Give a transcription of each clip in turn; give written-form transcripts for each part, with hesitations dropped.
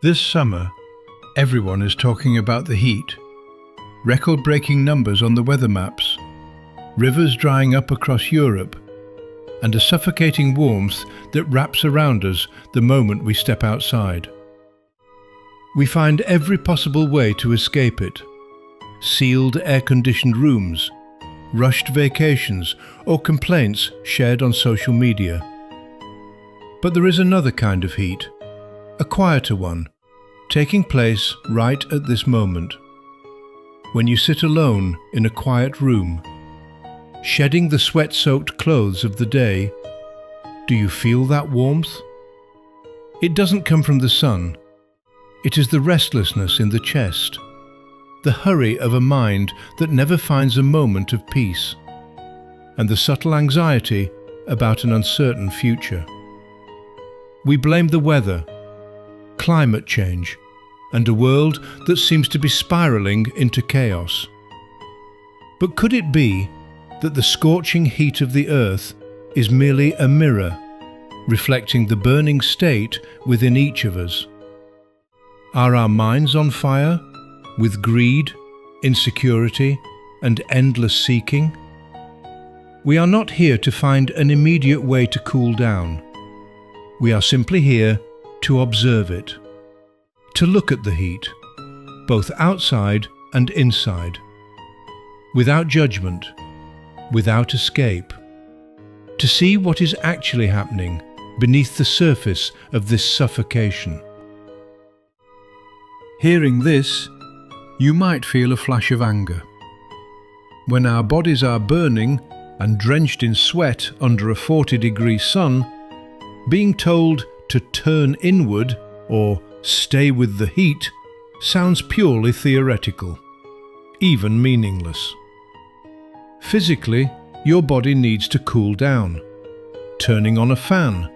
This summer, everyone is talking about the heat. Record-breaking numbers on the weather maps, rivers drying up across Europe, and a suffocating warmth that wraps around us the moment we step outside. We find every possible way to escape it. Sealed air-conditioned rooms, rushed vacations, or complaints shared on social media. But there is another kind of heat, a quieter one, taking place right at this moment. When you sit alone in a quiet room, shedding the sweat-soaked clothes of the day, do you feel that warmth? It doesn't come from the sun. It is the restlessness in the chest, the hurry of a mind that never finds a moment of peace, and the subtle anxiety about an uncertain future. We blame the weather, climate change, and a world that seems to be spiraling into chaos. But could it be that the scorching heat of the earth is merely a mirror, reflecting the burning state within each of us? Are our minds on fire, with greed, insecurity, and endless seeking? We are not here to find an immediate way to cool down. We are simply here to observe it, to look at the heat, both outside and inside, without judgment, without escape, to see what is actually happening beneath the surface of this suffocation. Hearing this, you might feel a flash of anger. When our bodies are burning and drenched in sweat under a 40-degree sun, being told to turn inward or stay with the heat sounds purely theoretical, even meaningless. Physically, your body needs to cool down. Turning on a fan,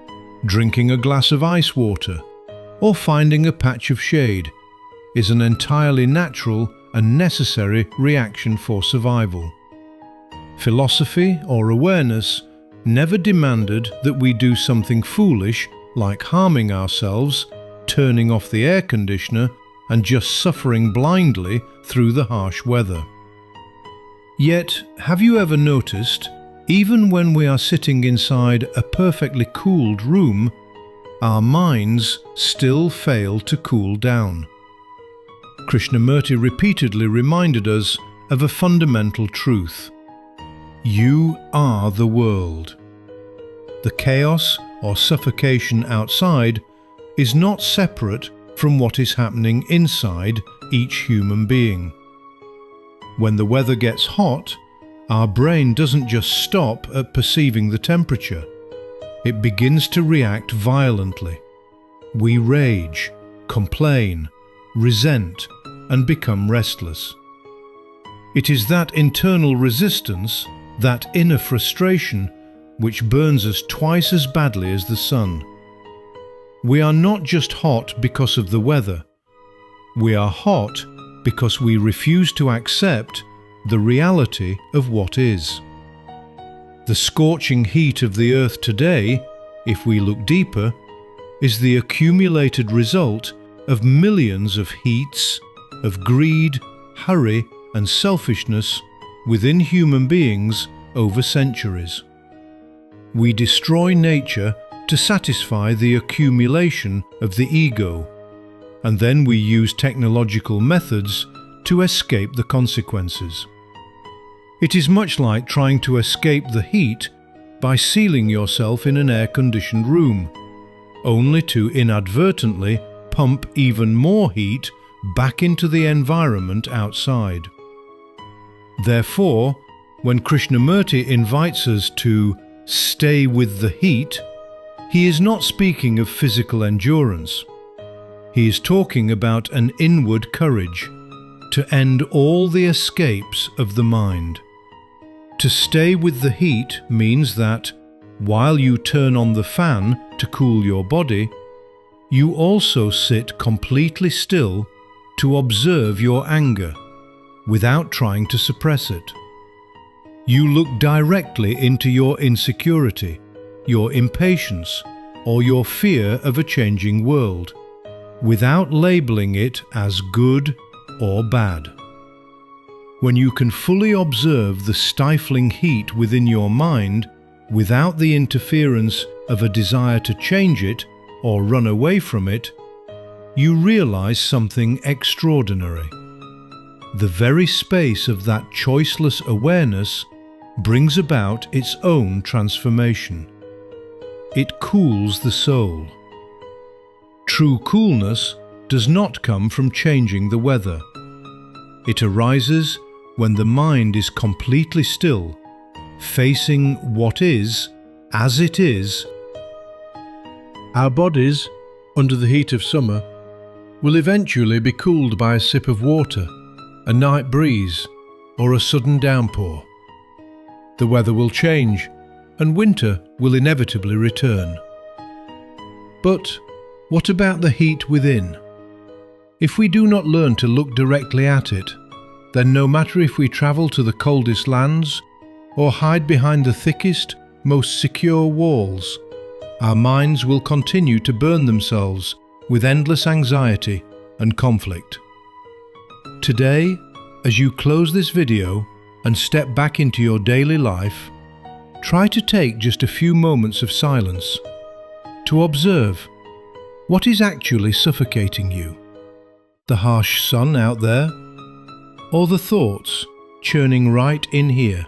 drinking a glass of ice water, or finding a patch of shade is an entirely natural and necessary reaction for survival. Philosophy or awareness never demanded that we do something foolish like harming ourselves, turning off the air conditioner, and just suffering blindly through the harsh weather. Yet, have you ever noticed, even when we are sitting inside a perfectly cooled room, our minds still fail to cool down? Krishnamurti repeatedly reminded us of a fundamental truth. You are the world. The chaos or suffocation outside is not separate from what is happening inside each human being. When the weather gets hot, our brain doesn't just stop at perceiving the temperature. It begins to react violently. We rage, complain, resent, and become restless. It is that internal resistance, that inner frustration, which burns us twice as badly as the sun. We are not just hot because of the weather. We are hot because we refuse to accept the reality of what is. The scorching heat of the earth today, if we look deeper, is the accumulated result of millions of heats, of greed, hurry, and selfishness within human beings over centuries. We destroy nature to satisfy the accumulation of the ego, and then we use technological methods to escape the consequences. It is much like trying to escape the heat by sealing yourself in an air-conditioned room, only to inadvertently pump even more heat back into the environment outside. Therefore, when Krishnamurti invites us to stay with the heat, he is not speaking of physical endurance. He is talking about an inward courage to end all the escapes of the mind. To stay with the heat means that, while you turn on the fan to cool your body, you also sit completely still to observe your anger, without trying to suppress it. You look directly into your insecurity, your impatience, or your fear of a changing world, without labeling it as good or bad. When you can fully observe the stifling heat within your mind without the interference of a desire to change it or run away from it, you realize something extraordinary. The very space of that choiceless awareness brings about its own transformation. It cools the soul. True coolness does not come from changing the weather. It arises when the mind is completely still, facing what is as it is. Our bodies, under the heat of summer, will eventually be cooled by a sip of water, a night breeze, or a sudden downpour. The weather will change, and winter will inevitably return. But what about the heat within? If we do not learn to look directly at it, then no matter if we travel to the coldest lands or hide behind the thickest, most secure walls, our minds will continue to burn themselves with endless anxiety and conflict. Today, as you close this video and step back into your daily life, try to take just a few moments of silence to observe what is actually suffocating you. The harsh sun out there, or the thoughts churning right in here?